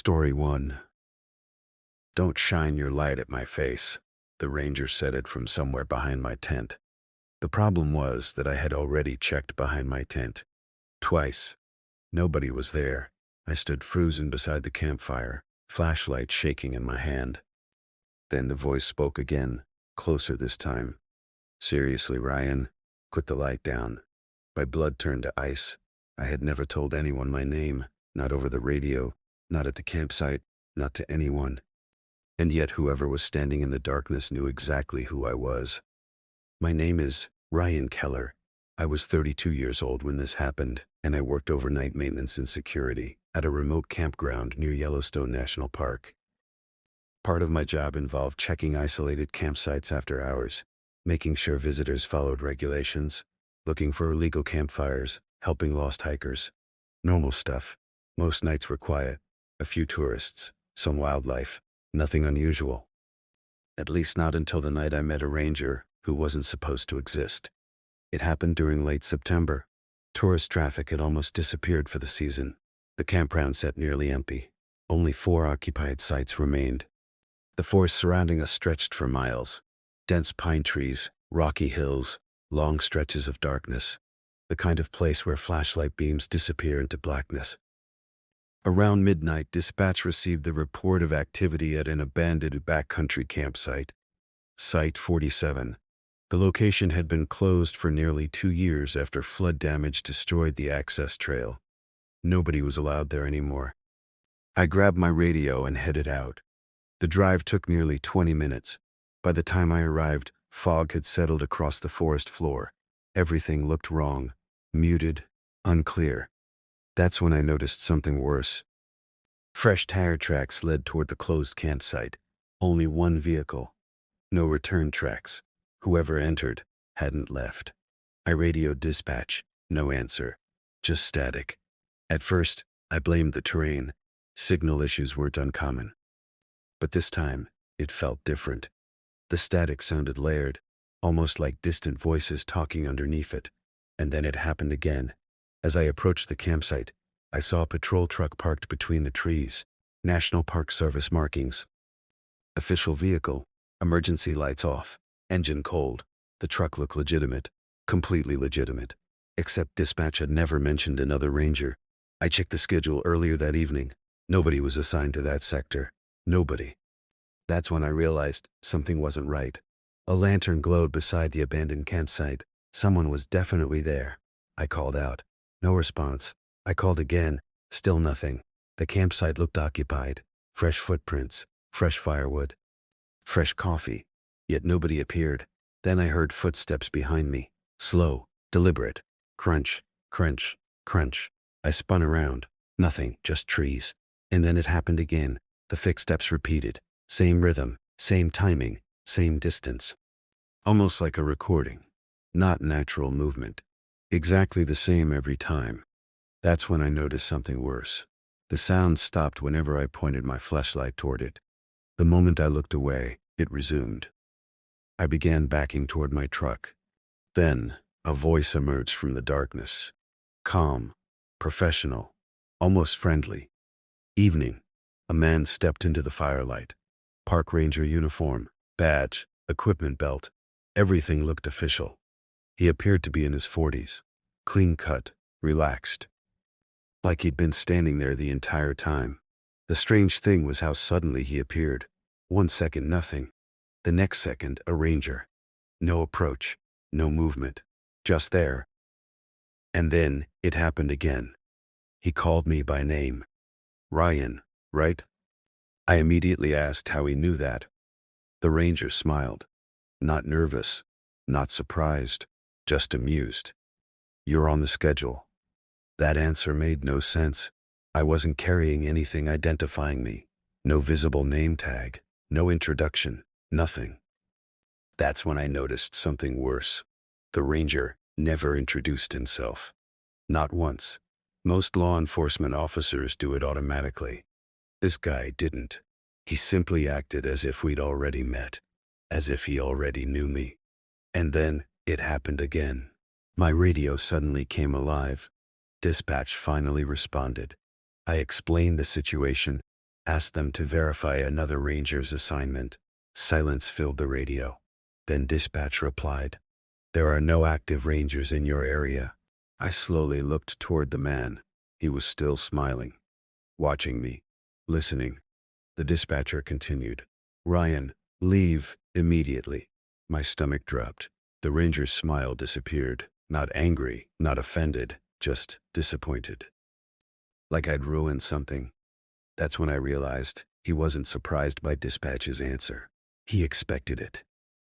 Story 1. Don't shine your light at my face, the ranger said it from somewhere behind my tent. The problem was that I had already checked behind my tent. Twice. Nobody was there. I stood frozen beside the campfire, flashlight shaking in my hand. Then the voice spoke again, closer this time. Seriously, Ryan, put the light down. My blood turned to ice. I had never told anyone my name, not over the radio, not at the campsite, not to anyone. And yet whoever was standing in the darkness knew exactly who I was. My name is Ryan Keller. I was 32 years old when this happened, and I worked overnight maintenance and security at a remote campground near Yellowstone National Park. Part of my job involved checking isolated campsites after hours, making sure visitors followed regulations, looking for illegal campfires, helping lost hikers. Normal stuff. Most nights were quiet. A few tourists, some wildlife, nothing unusual. At least not until the night I met a ranger who wasn't supposed to exist. It happened during late September. Tourist traffic had almost disappeared for the season. The campground sat nearly empty. Only 4 occupied sites remained. The forest surrounding us stretched for miles. Dense pine trees, rocky hills, long stretches of darkness. The kind of place where flashlight beams disappear into blackness. Around midnight, dispatch received the report of activity at an abandoned backcountry campsite. Site 47. The location had been closed for nearly 2 years after flood damage destroyed the access trail. Nobody was allowed there anymore. I grabbed my radio and headed out. The drive took nearly 20 minutes. By the time I arrived, fog had settled across the forest floor. Everything looked wrong, muted, unclear. That's when I noticed something worse. Fresh tire tracks led toward the closed campsite. Only one vehicle. No return tracks. Whoever entered hadn't left. I radioed dispatch. No answer. Just static. At first, I blamed the terrain. Signal issues weren't uncommon. But this time, it felt different. The static sounded layered, almost like distant voices talking underneath it. And then it happened again. As I approached the campsite, I saw a patrol truck parked between the trees. National Park Service markings. Official vehicle. Emergency lights off. Engine cold. The truck looked legitimate. Completely legitimate. Except dispatch had never mentioned another ranger. I checked the schedule earlier that evening. Nobody was assigned to that sector. Nobody. That's when I realized something wasn't right. A lantern glowed beside the abandoned campsite. Someone was definitely there. I called out. No response. I called again. Still nothing. The campsite looked occupied. Fresh footprints. Fresh firewood. Fresh coffee. Yet nobody appeared. Then I heard footsteps behind me. Slow. Deliberate. Crunch. Crunch. Crunch. I spun around. Nothing. Just trees. And then it happened again. The footsteps repeated. Same rhythm. Same timing. Same distance. Almost like a recording. Not natural movement. Exactly the same every time. That's when I noticed something worse. The sound stopped whenever I pointed my flashlight toward it. The moment I looked away, it resumed. I began backing toward my truck. Then, a voice emerged from the darkness. Calm, professional, almost friendly. Evening. A man stepped into the firelight. Park ranger uniform, badge, equipment belt. Everything looked official. He appeared to be in his 40s. Clean-cut, relaxed. Like he'd been standing there the entire time. The strange thing was how suddenly he appeared. 1 second nothing. The next second a ranger. No approach. No movement. Just there. And then it happened again. He called me by name. Ryan, right? I immediately asked how he knew that. The ranger smiled. Not nervous. Not surprised. Just amused. You're on the schedule. That answer made no sense. I wasn't carrying anything identifying me. No visible name tag. No introduction. Nothing. That's when I noticed something worse. The ranger never introduced himself. Not once. Most law enforcement officers do it automatically. This guy didn't. He simply acted as if we'd already met. As if he already knew me. And then it happened again. My radio suddenly came alive. Dispatch finally responded. I explained the situation. Ask them to verify another ranger's assignment. Silence filled the radio. Then dispatch replied, "There are no active rangers in your area." I slowly looked toward the man. He was still smiling, watching me, listening. The dispatcher continued, "Ryan, leave immediately." My stomach dropped. The ranger's smile disappeared. Not angry, not offended, just disappointed. Like I'd ruined something. That's when I realized he wasn't surprised by dispatch's answer. He expected it.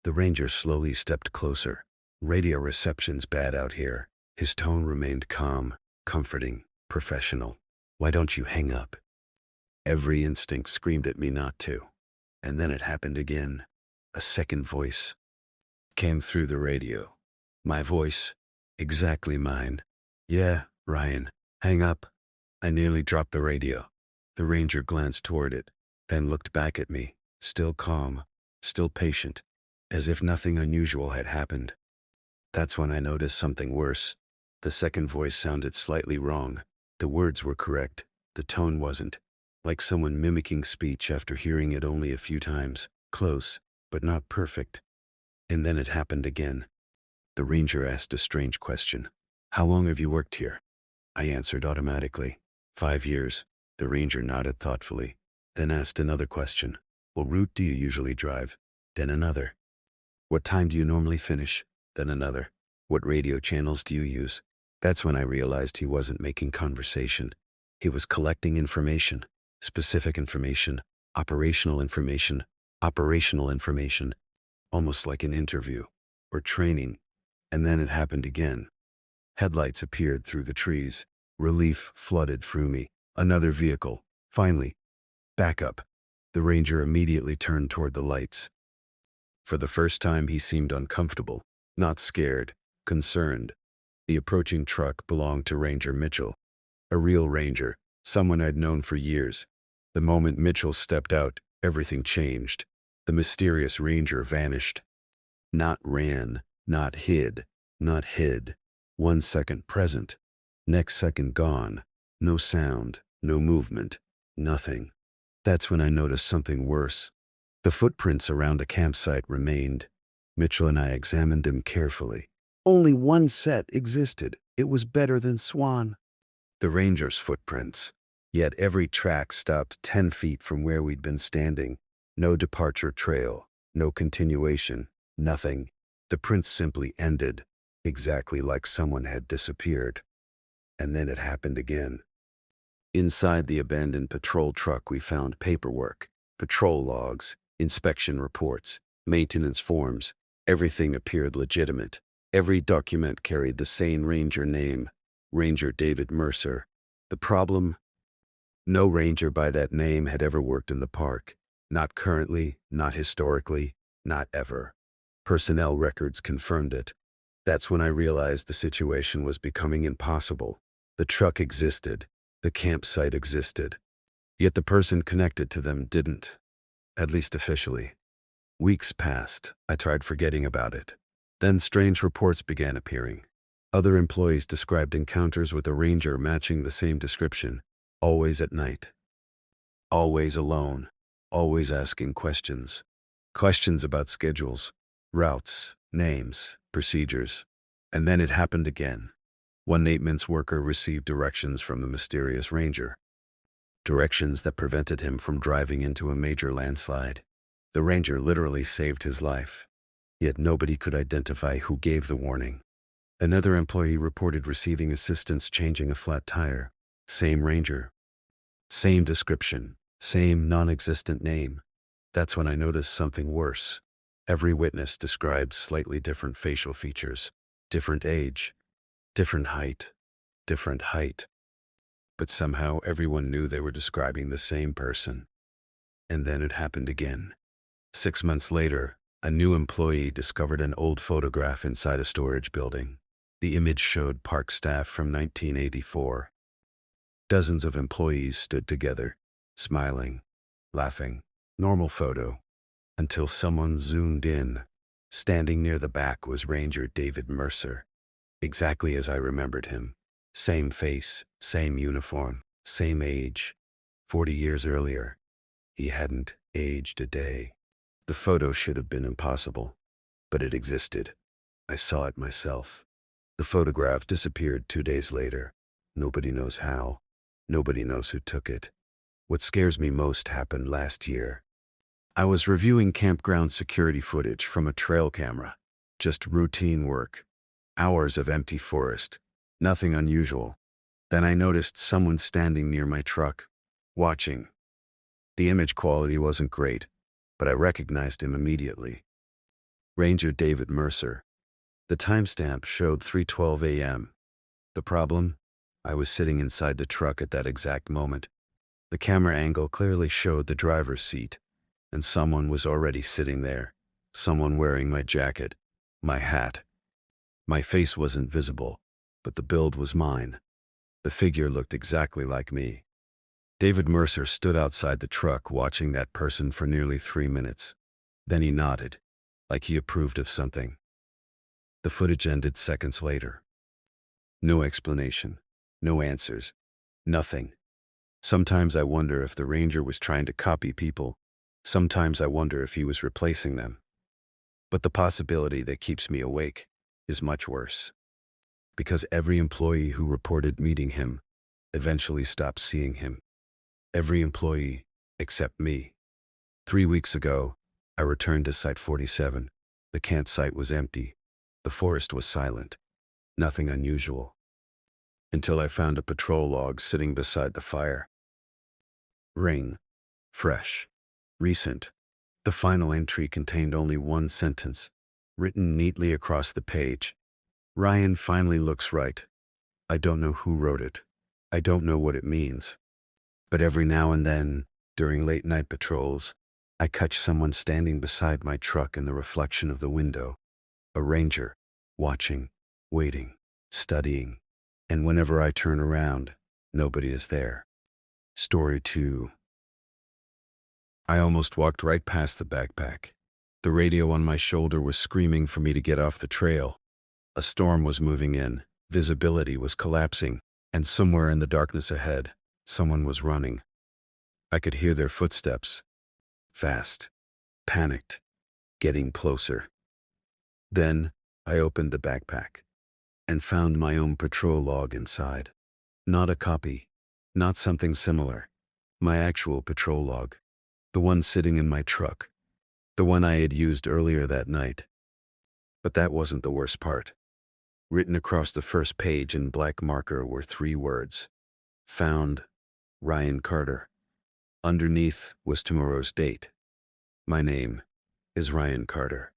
The ranger slowly stepped closer. "Radio reception's bad out here." His tone remained calm, comforting, professional. "Why don't you hang up?" Every instinct screamed at me not to. And then it happened again. A second voice came through the radio. My voice, exactly mine. "Yeah, Ryan, hang up." I nearly dropped the radio. The ranger glanced toward it, then looked back at me, still calm, still patient, as if nothing unusual had happened. That's when I noticed something worse. The second voice sounded slightly wrong. The words were correct. The tone wasn't. Like someone mimicking speech after hearing it only a few times. Close, but not perfect. And then it happened again. The ranger asked a strange question. "How long have you worked here?" I answered automatically. 5 years. The ranger nodded thoughtfully, then asked another question. "What route do you usually drive?" Then another. "What time do you normally finish?" Then another. "What radio channels do you use?" That's when I realized he wasn't making conversation. He was collecting information, specific information, operational information, almost like an interview or training. And then it happened again. Headlights appeared through the trees. Relief flooded through me. Another vehicle. Finally, back up. The ranger immediately turned toward the lights. For the first time, he seemed uncomfortable, not scared, concerned. The approaching truck belonged to Ranger Mitchell, a real ranger, someone I'd known for years. The moment Mitchell stepped out, everything changed. The mysterious ranger vanished. Not ran, not hid, not hid. 1 second present, next second gone. No sound, no movement, nothing. That's when I noticed something worse. The footprints around the campsite remained. Mitchell and I examined them carefully. Only one set existed. It was better than Swan. The ranger's footprints. Yet every track stopped 10 feet from where we'd been standing. No departure trail, no continuation, nothing. The prints simply ended, exactly like someone had disappeared. And then it happened again. Inside the abandoned patrol truck, we found paperwork, patrol logs, inspection reports, maintenance forms. Everything appeared legitimate. Every document carried the same ranger name, Ranger David Mercer. The problem? No ranger by that name had ever worked in the park. Not currently, not historically, not ever. Personnel records confirmed it. That's when I realized the situation was becoming impossible. The truck existed. The campsite existed. Yet the person connected to them didn't. At least officially. Weeks passed. I tried forgetting about it. Then strange reports began appearing. Other employees described encounters with a ranger matching the same description. Always at night. Always alone. Always asking questions. Questions about schedules, routes, names, procedures. And then it happened again. One maintenance worker received directions from the mysterious ranger. Directions that prevented him from driving into a major landslide. The ranger literally saved his life. Yet nobody could identify who gave the warning. Another employee reported receiving assistance changing a flat tire. Same ranger. Same description. Same non-existent name. That's when I noticed something worse. Every witness described slightly different facial features. Different age. Different height. Different height. But somehow everyone knew they were describing the same person. And then it happened again. 6 months later, a new employee discovered an old photograph inside a storage building. The image showed park staff from 1984. Dozens of employees stood together, smiling, laughing. Normal photo. Until someone zoomed in. Standing near the back was Ranger David Mercer. Exactly as I remembered him. Same face, same uniform, same age. 40 years earlier, He hadn't aged a day. The photo should have been impossible, but it existed. I saw it myself. The photograph disappeared 2 days later. Nobody knows how. Nobody knows who took it. What scares me most happened last year. I was reviewing campground security footage from a trail camera. Just routine work. Hours of empty forest. Nothing unusual. Then I noticed someone standing near my truck, watching. The image quality wasn't great, but I recognized him immediately. Ranger David Mercer. The timestamp showed 3:12 a.m. The problem? I was sitting inside the truck at that exact moment. The camera angle clearly showed the driver's seat, and someone was already sitting there. Someone wearing my jacket, my hat. My face wasn't visible, but the build was mine. The figure looked exactly like me. David Mercer stood outside the truck watching that person for nearly 3 minutes. Then he nodded, like he approved of something. The footage ended seconds later. No explanation, no answers, nothing. Sometimes I wonder if the ranger was trying to copy people. Sometimes I wonder if he was replacing them. But the possibility that keeps me awake is much worse. Because every employee who reported meeting him eventually stopped seeing him. Every employee except me. 3 weeks ago, I returned to Site 47. The campsite was empty. The forest was silent. Nothing unusual. Until I found a patrol log sitting beside the fire. Ring. Fresh. Recent. The final entry contained only one sentence, written neatly across the page. Ryan finally looks right. I don't know who wrote it. I don't know what it means. But every now and then, during late-night patrols, I catch someone standing beside my truck in the reflection of the window. A ranger, watching, waiting, studying. And whenever I turn around, nobody is there. Story 2. I almost walked right past the backpack. The radio on my shoulder was screaming for me to get off the trail. A storm was moving in, visibility was collapsing, and somewhere in the darkness ahead, someone was running. I could hear their footsteps. Fast. Panicked. Getting closer. Then, I opened the backpack and found my own patrol log inside. Not a copy. Not something similar. My actual patrol log. The one sitting in my truck. The one I had used earlier that night. But that wasn't the worst part. Written across the first page in black marker were 3 words. Found, Ryan Carter. Underneath was tomorrow's date. My name is Ryan Carter.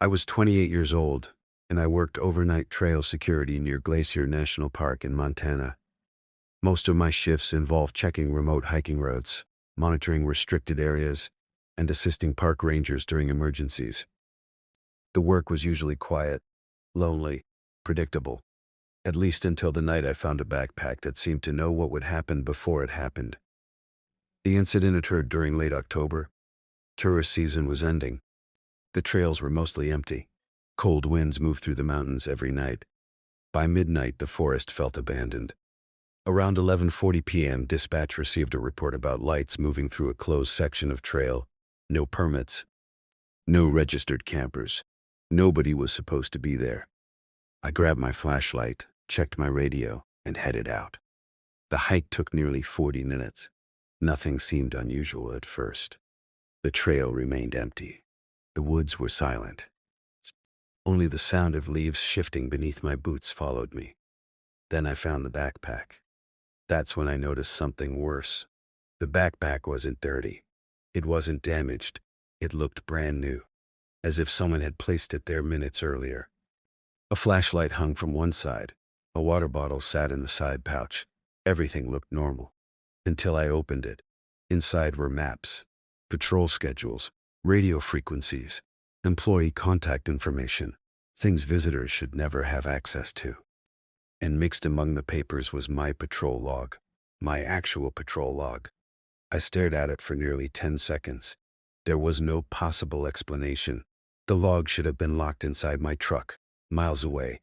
I was 28 years old, and I worked overnight trail security near Glacier National Park in Montana. Most of my shifts involved checking remote hiking roads, monitoring restricted areas, and assisting park rangers during emergencies. The work was usually quiet, lonely, predictable, at least until the night I found a backpack that seemed to know what would happen before it happened. The incident occurred during late October. Tourist season was ending. The trails were mostly empty. Cold winds moved through the mountains every night. By midnight, the forest felt abandoned. Around 11:40 p.m., dispatch received a report about lights moving through a closed section of trail. No permits. No registered campers. Nobody was supposed to be there. I grabbed my flashlight, checked my radio, and headed out. The hike took nearly 40 minutes. Nothing seemed unusual at first. The trail remained empty. The woods were silent. Only the sound of leaves shifting beneath my boots followed me. Then I found the backpack. That's when I noticed something worse. The backpack wasn't dirty. It wasn't damaged. It looked brand new, as if someone had placed it there minutes earlier. A flashlight hung from one side. A water bottle sat in the side pouch. Everything looked normal. Until I opened it. Inside were maps, patrol schedules, radio frequencies, employee contact information, things visitors should never have access to. And mixed among the papers was my patrol log, my actual patrol log. I stared at it for nearly 10 seconds. There was no possible explanation. The log should have been locked inside my truck, miles away.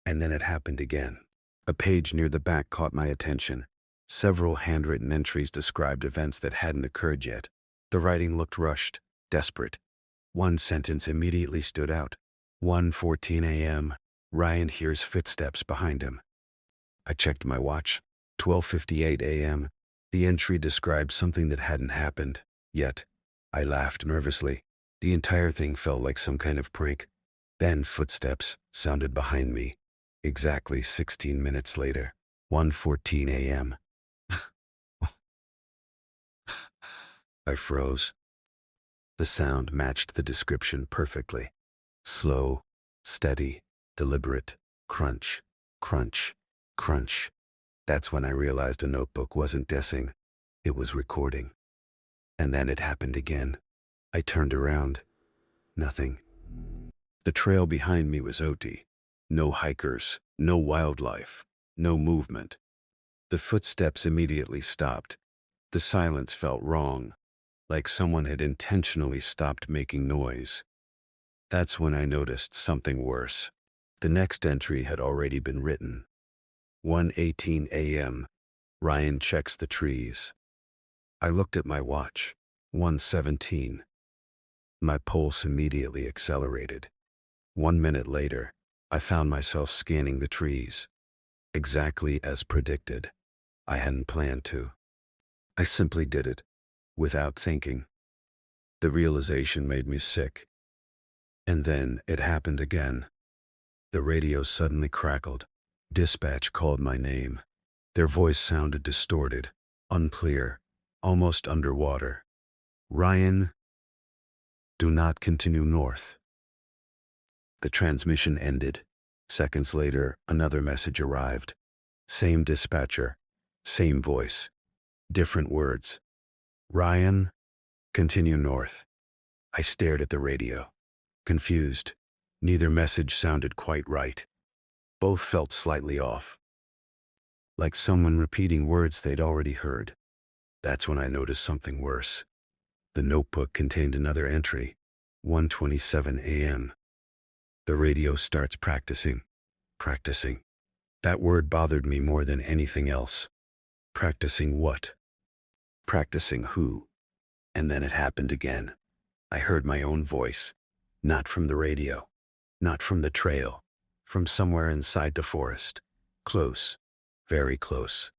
And then it happened again. A page near the back caught my attention. Several handwritten entries described events that hadn't occurred yet. The writing looked rushed, desperate. One sentence immediately stood out. 1:14 a.m. Ryan hears footsteps behind him. I checked my watch. 12:58 a.m. The entry described something that hadn't happened yet. I laughed nervously. The entire thing felt like some kind of prank. Then footsteps sounded behind me. Exactly 16 minutes later. 1:14 a.m. I froze. The sound matched the description perfectly. Slow, steady, deliberate, crunch, crunch, crunch. That's when I realized a notebook wasn't guessing. It was recording. And then it happened again. I turned around. Nothing. The trail behind me was empty. No hikers, no wildlife, no movement. The footsteps immediately stopped. The silence felt wrong, like someone had intentionally stopped making noise. That's when I noticed something worse. The next entry had already been written. 1:18 a.m. Ryan checks the trees. I looked at my watch. 1:17. My pulse immediately accelerated. 1 minute later, I found myself scanning the trees. Exactly as predicted. I hadn't planned to. I simply did it, without thinking. The realization made me sick. And then it happened again. The radio suddenly crackled. Dispatch called my name. Their voice sounded distorted, unclear, almost underwater. Ryan, do not continue north. The transmission ended. Seconds later, another message arrived. Same dispatcher, same voice, different words. Ryan, continue north. I stared at the radio, confused. Neither message sounded quite right. Both felt slightly off, like someone repeating words they'd already heard. That's when I noticed something worse. The notebook contained another entry. 1:27 a.m. The radio starts practicing. Practicing. That word bothered me more than anything else. Practicing what? Practicing who? And then it happened again. I heard my own voice. Not from the radio. Not from the trail. From somewhere inside the forest. Close. Very close.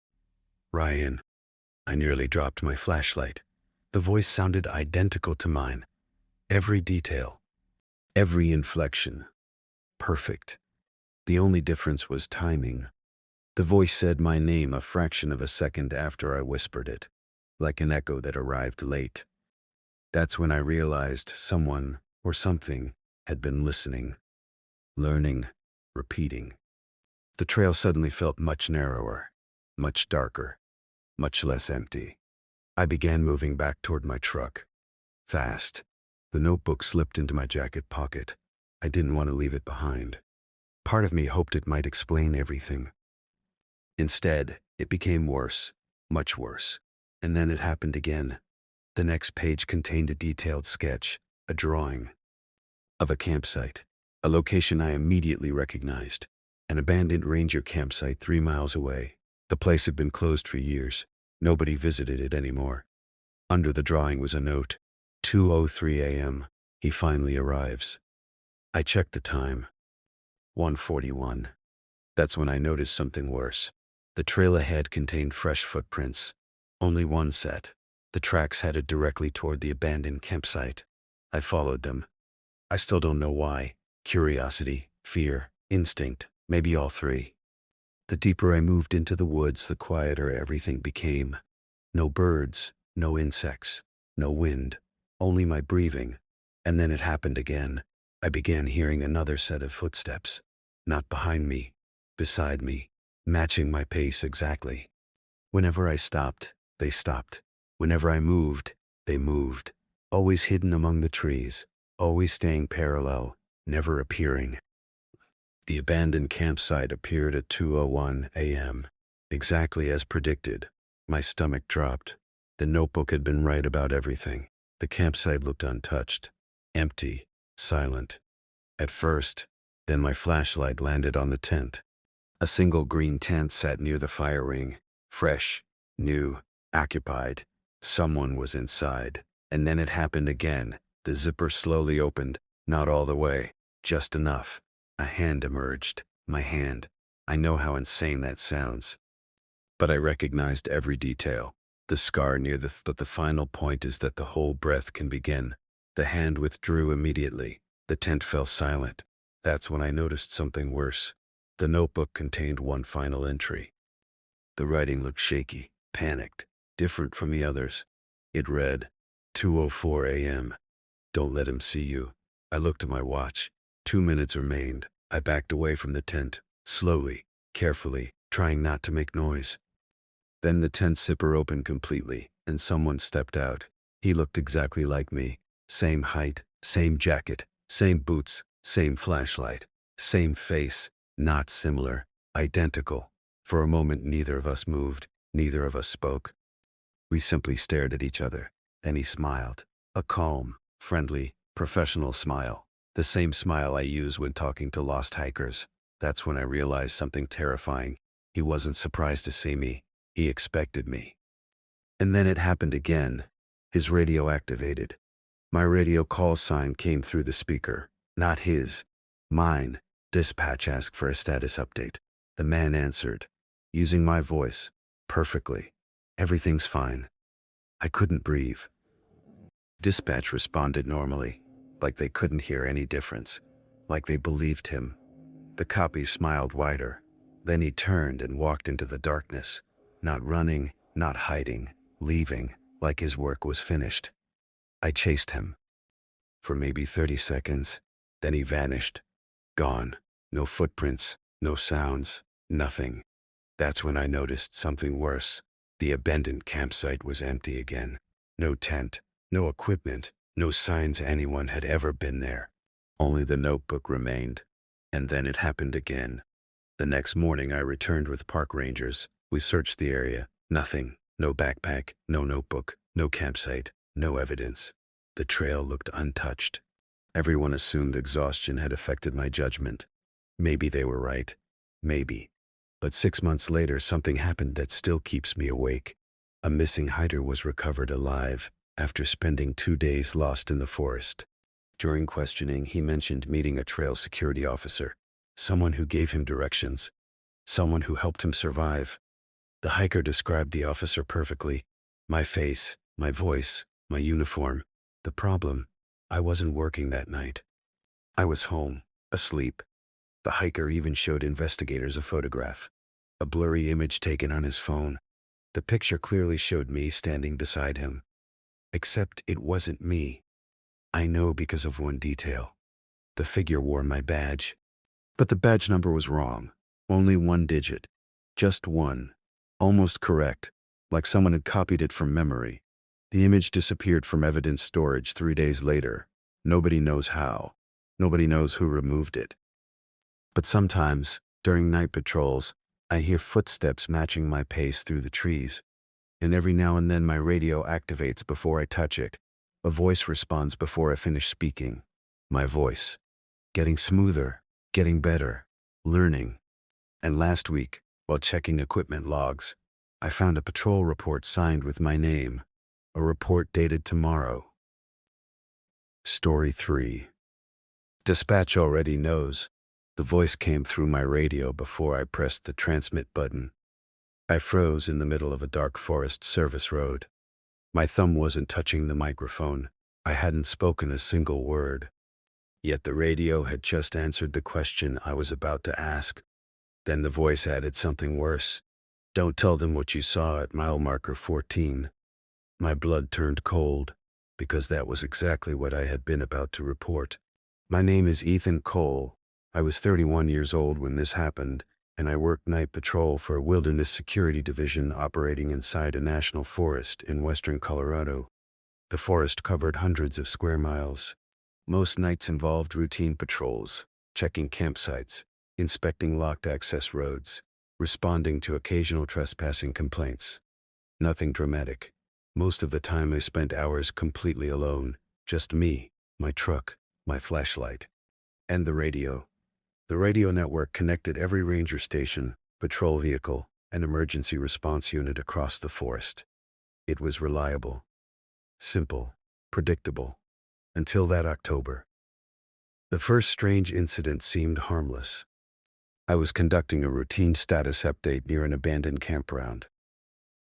Ryan. I nearly dropped my flashlight. The voice sounded identical to mine. Every detail. Every inflection. Perfect. The only difference was timing. The voice said my name a fraction of a second after I whispered it, like an echo that arrived late. That's when I realized someone or something had been listening, learning, repeating. The trail suddenly felt much narrower, much darker, much less empty. I began moving back toward my truck. Fast. The notebook slipped into my jacket pocket. I didn't want to leave it behind. Part of me hoped it might explain everything. Instead, it became worse, much worse. And then it happened again. The next page contained a detailed sketch, a drawing of a campsite, a location I immediately recognized, an abandoned ranger campsite 3 miles away. The place had been closed for years. Nobody visited it anymore. Under the drawing was a note. 2:03 a.m. He finally arrives. I checked the time. 1:41. That's when I noticed something worse. The trail ahead contained fresh footprints. Only one set. The tracks headed directly toward the abandoned campsite. I followed them. I still don't know why. Curiosity, fear, instinct, maybe all three. The deeper I moved into the woods, the quieter everything became. No birds, no insects, no wind, only my breathing. And then it happened again. I began hearing another set of footsteps. Not behind me, beside me, matching my pace exactly. Whenever I stopped, they stopped. Whenever I moved, they moved. Always hidden among the trees, always staying parallel, never appearing. The abandoned campsite appeared at 2:01 a.m. Exactly as predicted. My stomach dropped. The notebook had been right about everything. The campsite looked untouched, empty, silent. At first, then my flashlight landed on the tent. A single green tent sat near the fire ring, fresh, new, occupied. Someone was inside, And then it happened again. The zipper slowly opened, not all the way, just enough. A hand emerged. My hand. I know how insane that sounds. But I recognized every detail. The scar near but the final point is that the whole breath can begin. The hand withdrew immediately. The tent fell silent. That's when I noticed something worse. The notebook contained one final entry. The writing looked shaky, panicked, different from the others. It read, 2:04 a.m. Don't let him see you. I looked at my watch. 2 minutes remained. I backed away from the tent, slowly, carefully, trying not to make noise. Then the tent zipper opened completely, and someone stepped out. He looked exactly like me. Same height, same jacket, same boots, same flashlight, same face, not similar, identical. For a moment neither of us moved, neither of us spoke. We simply stared at each other. Then he smiled. A calm, friendly, professional smile. The same smile I use when talking to lost hikers. That's when I realized something terrifying. He wasn't surprised to see me. He expected me. And then it happened again. His radio activated. My radio call sign came through the speaker. Not his. Mine. Dispatch asked for a status update. The man answered, using my voice, perfectly. Everything's fine. I couldn't breathe. Dispatch responded normally, like they couldn't hear any difference, like they believed him. The copy smiled wider. Then he turned and walked into the darkness, not running, not hiding, leaving, like his work was finished. I chased him. For maybe 30 seconds, then he vanished. Gone. No footprints, no sounds, nothing. That's when I noticed something worse. The abandoned campsite was empty again. No tent, no equipment, no signs anyone had ever been there. Only the notebook remained. And then it happened again. The next morning I returned with park rangers. We searched the area. Nothing. No backpack, no notebook, no campsite, no evidence. The trail looked untouched. Everyone assumed exhaustion had affected my judgment. Maybe they were right. Maybe. But 6 months later, something happened that still keeps me awake. A missing hiker was recovered alive after spending 2 days lost in the forest. During questioning, he mentioned meeting a trail security officer, someone who gave him directions, someone who helped him survive. The hiker described the officer perfectly. My face, my voice, my uniform. The problem, I wasn't working that night. I was home, asleep. The hiker even showed investigators a photograph, a blurry image taken on his phone. The picture clearly showed me standing beside him. Except it wasn't me. I know because of one detail. The figure wore my badge. But the badge number was wrong. Only one digit. Just one. Almost correct, like someone had copied it from memory. The image disappeared from evidence storage 3 days later. Nobody knows how. Nobody knows who removed it. But sometimes, during night patrols, I hear footsteps matching my pace through the trees. And every now and then my radio activates before I touch it. A voice responds before I finish speaking. My voice. Getting smoother, getting better, learning. And last week, while checking equipment logs, I found a patrol report signed with my name. A report dated tomorrow. Story 3. Dispatch already knows. The voice came through my radio before I pressed the transmit button. I froze in the middle of a dark forest service road. My thumb wasn't touching the microphone. I hadn't spoken a single word. Yet the radio had just answered the question I was about to ask. Then the voice added something worse. Don't tell them what you saw at mile marker 14. My blood turned cold, because that was exactly what I had been about to report. My name is Ethan Cole. I was 31 years old when this happened, and I worked night patrol for a wilderness security division operating inside a national forest in western Colorado. The forest covered hundreds of square miles. Most nights involved routine patrols, checking campsites, inspecting locked access roads, responding to occasional trespassing complaints. Nothing dramatic. Most of the time I spent hours completely alone, just me, my truck, my flashlight, and the radio. The radio network connected every ranger station, patrol vehicle, and emergency response unit across the forest. It was reliable, simple, predictable. Until that October. The first strange incident seemed harmless. I was conducting a routine status update near an abandoned campground.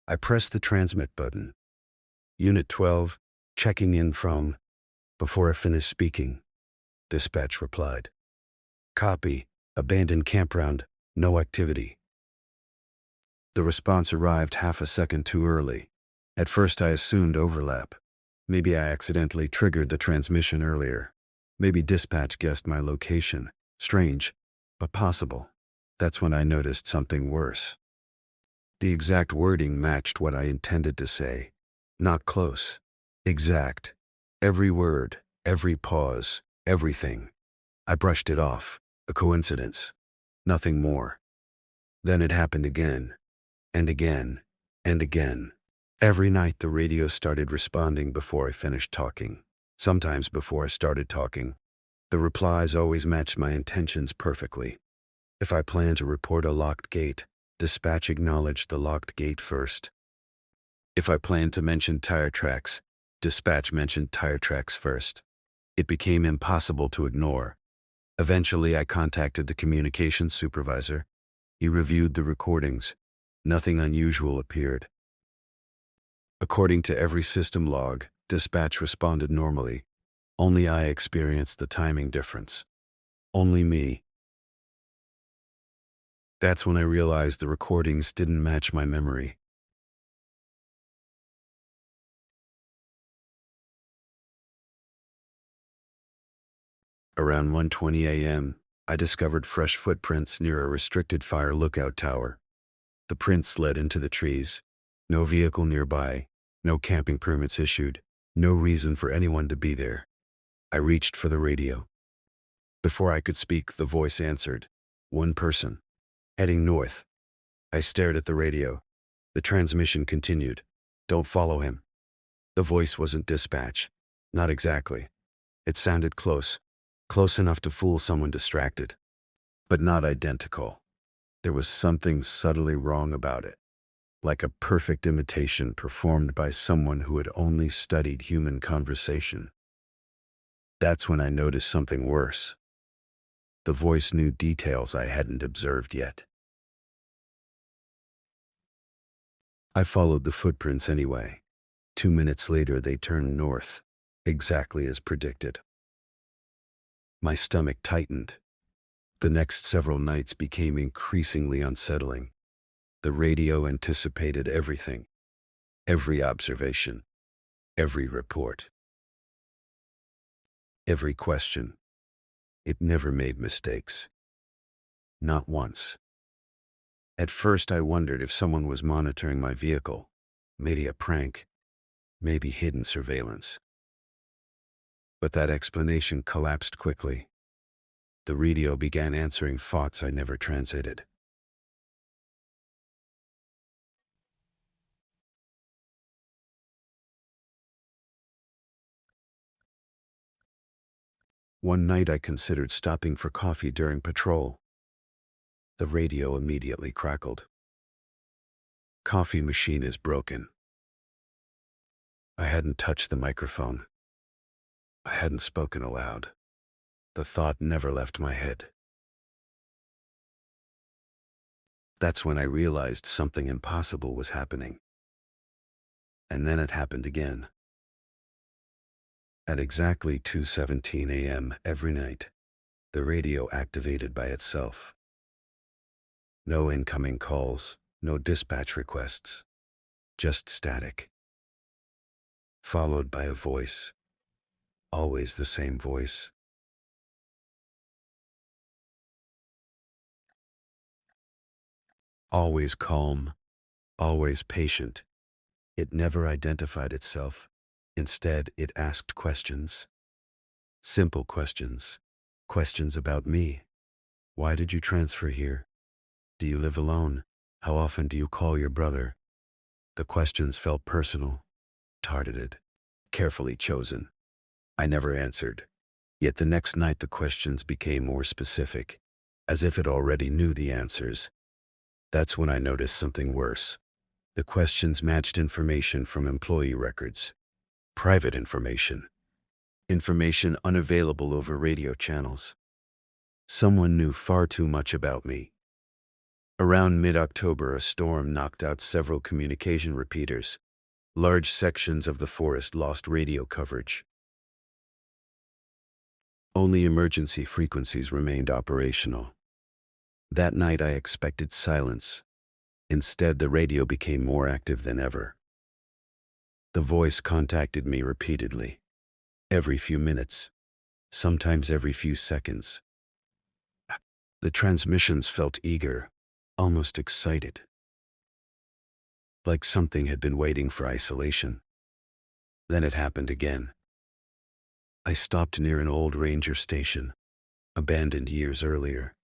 I pressed the transmit button. Unit 12, checking in from. Before I finished speaking, dispatch replied. Copy, abandoned campground, no activity. The response arrived half a second too early. At first I assumed overlap. Maybe I accidentally triggered the transmission earlier. Maybe dispatch guessed my location. Strange, but possible. That's when I noticed something worse. The exact wording matched what I intended to say. Not close. Exact. Every word, every pause, everything. I brushed it off. A coincidence. Nothing more. Then it happened again. And again. And again. Every night the radio started responding before I finished talking. Sometimes before I started talking. The replies always matched my intentions perfectly. If I planned to report a locked gate, dispatch acknowledged the locked gate first. If I planned to mention tire tracks, dispatch mentioned tire tracks first. It became impossible to ignore. Eventually I contacted the communications supervisor. He reviewed the recordings. Nothing unusual appeared. According to every system log, dispatch responded normally. Only I experienced the timing difference. Only me. That's when I realized the recordings didn't match my memory. Around 1:20 a.m., I discovered fresh footprints near a restricted fire lookout tower. The prints led into the trees. No vehicle nearby, no camping permits issued, no reason for anyone to be there. I reached for the radio. Before I could speak, the voice answered. One person. Heading north. I stared at the radio. The transmission continued. Don't follow him. The voice wasn't dispatch. Not exactly. It sounded close. Close enough to fool someone distracted. But not identical. There was something subtly wrong about it. Like a perfect imitation performed by someone who had only studied human conversation. That's when I noticed something worse. The voice knew details I hadn't observed yet. I followed the footprints anyway. 2 minutes later, they turned north, exactly as predicted. My stomach tightened. The next several nights became increasingly unsettling. The radio anticipated everything. Every observation. Every report. Every question. It never made mistakes. Not once. At first I wondered if someone was monitoring my vehicle. Maybe a prank. Maybe hidden surveillance. But that explanation collapsed quickly. The radio began answering thoughts I never translated. One night I considered stopping for coffee during patrol. The radio immediately crackled. Coffee machine is broken. I hadn't touched the microphone. I hadn't spoken aloud. The thought never left my head. That's when I realized something impossible was happening. And then it happened again. At exactly 2:17 a.m. every night, the radio activated by itself. No incoming calls, no dispatch requests, just static. Followed by a voice. Always the same voice. Always calm, always patient. It never identified itself. Instead, it asked questions. Simple questions. Questions about me. Why did you transfer here? Do you live alone? How often do you call your brother? The questions felt personal, targeted, carefully chosen. I never answered. Yet the next night the questions became more specific, as if it already knew the answers. That's when I noticed something worse. The questions matched information from employee records. Private information. Information unavailable over radio channels. Someone knew far too much about me. Around mid-October, a storm knocked out several communication repeaters. Large sections of the forest lost radio coverage. Only emergency frequencies remained operational. That night I expected silence. Instead, the radio became more active than ever. The voice contacted me repeatedly, every few minutes, sometimes every few seconds. The transmissions felt eager, almost excited, like something had been waiting for isolation. Then it happened again. I stopped near an old ranger station, abandoned years earlier.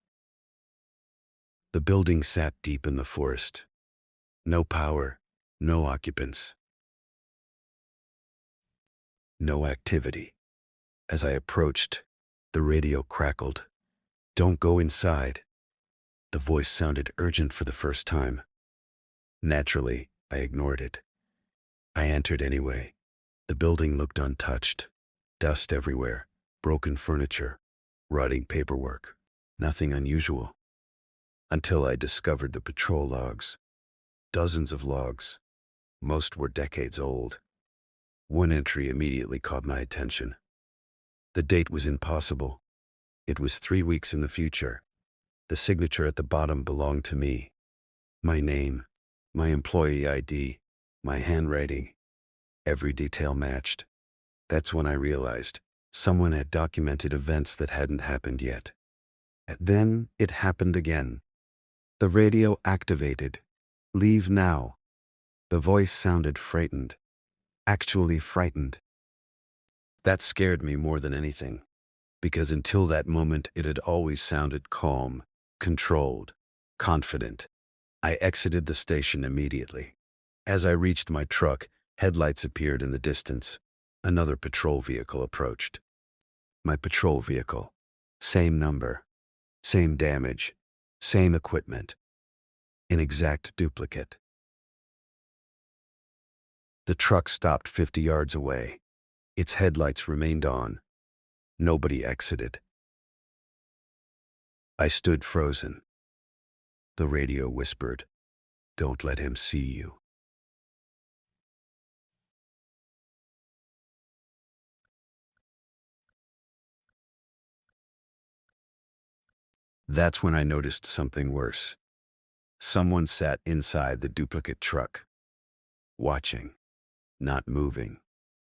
The building sat deep in the forest. No power, no occupants, no activity. As I approached, the radio crackled. "Don't go inside." The voice sounded urgent for the first time. Naturally, I ignored it. I entered anyway. The building looked untouched. Dust everywhere, broken furniture, rotting paperwork. Nothing unusual. Until I discovered the patrol logs. Dozens of logs. Most were decades old. One entry immediately caught my attention. The date was impossible. It was 3 weeks in the future. The signature at the bottom belonged to me. My name, my employee ID, my handwriting. Every detail matched. That's when I realized someone had documented events that hadn't happened yet. And then it happened again. The radio activated. "Leave now." The voice sounded frightened. Actually frightened. That scared me more than anything, because until that moment it had always sounded calm, controlled, confident. I exited the station immediately. As I reached my truck, headlights appeared in the distance. Another patrol vehicle approached. My patrol vehicle. Same number. Same damage. Same equipment. An exact duplicate. The truck stopped 50 yards away. Its headlights remained on. Nobody exited. I stood frozen. The radio whispered, "Don't let him see you." That's when I noticed something worse. Someone sat inside the duplicate truck, watching, not moving,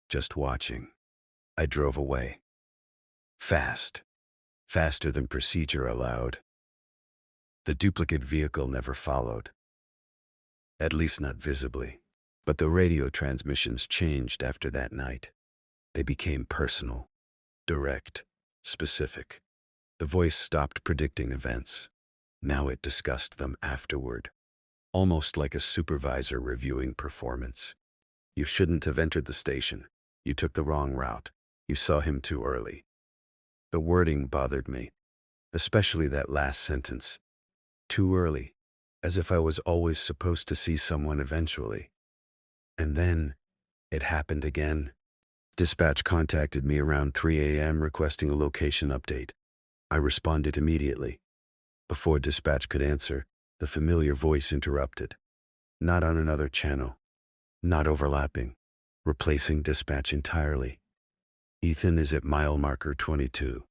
just watching. I drove away. Fast. Faster than procedure allowed. The duplicate vehicle never followed. At least not visibly. But the radio transmissions changed after that night. They became personal, direct, specific. The voice stopped predicting events. Now it discussed them afterward, almost like a supervisor reviewing performance. "You shouldn't have entered the station. You took the wrong route. You saw him too early." The wording bothered me, especially that last sentence. Too early, as if I was always supposed to see someone eventually. And then, it happened again. Dispatch contacted me around 3 a.m. requesting a location update. I responded immediately. Before dispatch could answer, the familiar voice interrupted. Not on another channel. Not overlapping. Replacing dispatch entirely. "Ethan is at mile marker 22.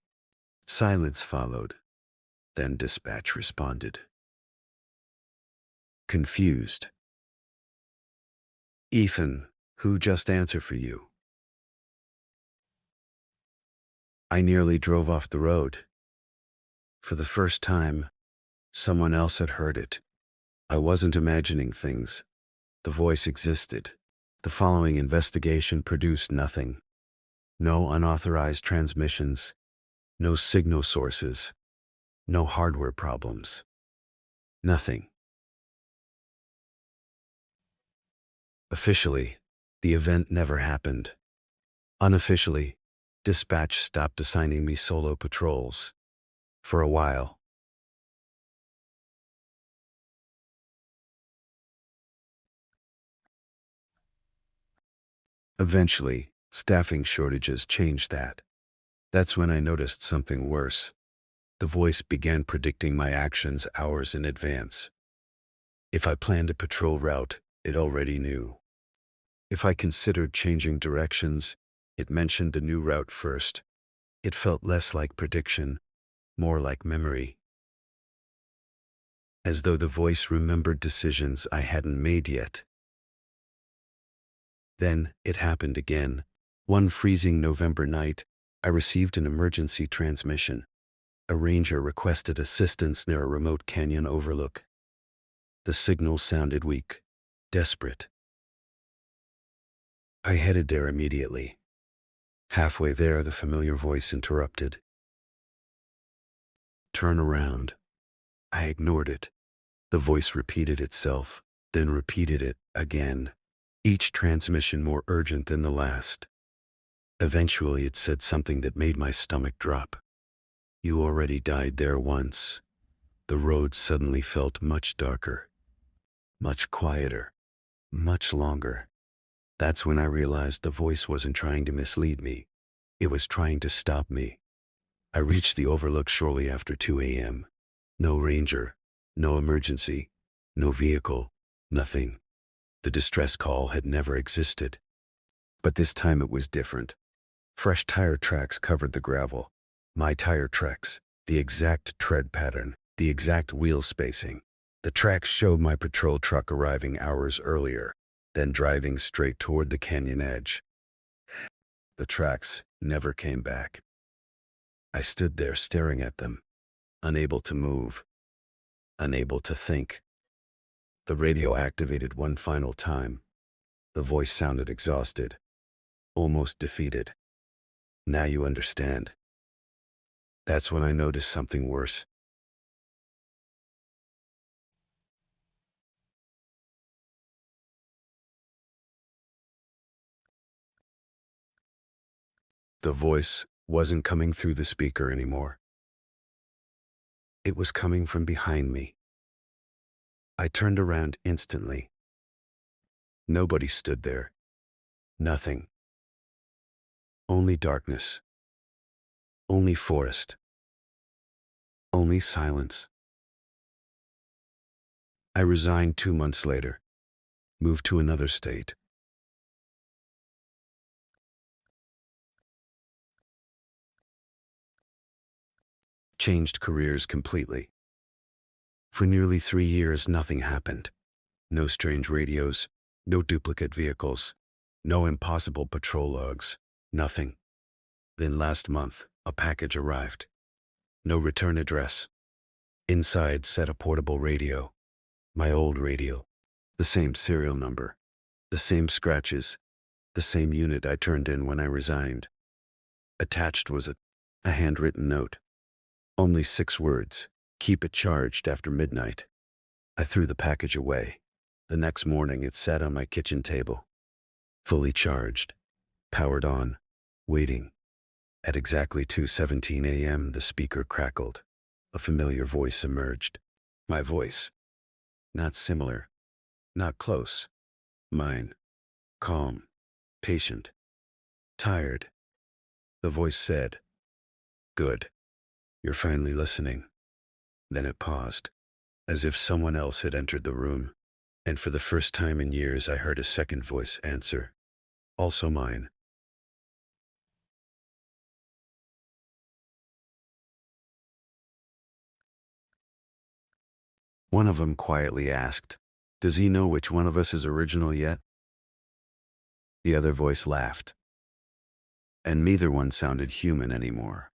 Silence followed. Then dispatch responded. Confused. "Ethan, who just answer for you?" I nearly drove off the road. For the first time, someone else had heard it. I wasn't imagining things. The voice existed. The following investigation produced nothing. No unauthorized transmissions. No signal sources. No hardware problems. Nothing. Officially, the event never happened. Unofficially, dispatch stopped assigning me solo patrols. For a while. Eventually, Staffing shortages changed that. That's when I noticed something worse. The voice began predicting my actions hours in advance. If I planned a patrol route, it already knew. If I considered changing directions, it mentioned the new route first. It felt less like prediction, more like memory. As though the voice remembered decisions I hadn't made yet. Then, it happened again. One freezing November night, I received an emergency transmission. A ranger requested assistance near a remote canyon overlook. The signal sounded weak, desperate. I headed there immediately. Halfway there, the familiar voice interrupted. "Turn around." I ignored it. The voice repeated itself, then repeated it again, each transmission more urgent than the last. Eventually, it said something that made my stomach drop. "You already died there once." The road suddenly felt much darker, much quieter, much longer. That's when I realized the voice wasn't trying to mislead me. It was trying to stop me. I reached the overlook shortly after 2 a.m. No ranger, no emergency, no vehicle, nothing. The distress call had never existed. But this time it was different. Fresh tire tracks covered the gravel. My tire tracks, the exact tread pattern, the exact wheel spacing. The tracks showed my patrol truck arriving hours earlier, then driving straight toward the canyon edge. The tracks never came back. I stood there staring at them, unable to move, unable to think. The radio activated one final time. The voice sounded exhausted, almost defeated. "Now you understand." That's when I noticed something worse. The voice wasn't coming through the speaker anymore. It was coming from behind me. I turned around instantly. Nobody stood there. Nothing. Only darkness. Only forest. Only silence. I resigned 2 months later, moved to another state. Changed careers completely. For nearly 3 years, nothing happened. No strange radios, no duplicate vehicles, no impossible patrol logs, nothing. Then last month, a package arrived. No return address. Inside sat a portable radio. My old radio. The same serial number. The same scratches. The same unit I turned in when I resigned. Attached was a handwritten note. Only 6 words. "Keep it charged after midnight." I threw the package away. The next morning it sat on my kitchen table. Fully charged. Powered on. Waiting. At exactly 2:17 a.m. the speaker crackled. A familiar voice emerged. My voice. Not similar. Not close. Mine. Calm. Patient. Tired. The voice said, "Good. You're finally listening." Then it paused, as if someone else had entered the room, and for the first time in years I heard a second voice answer. Also mine. One of them quietly asked, "Does he know which one of us is original yet?" The other voice laughed. And neither one sounded human anymore.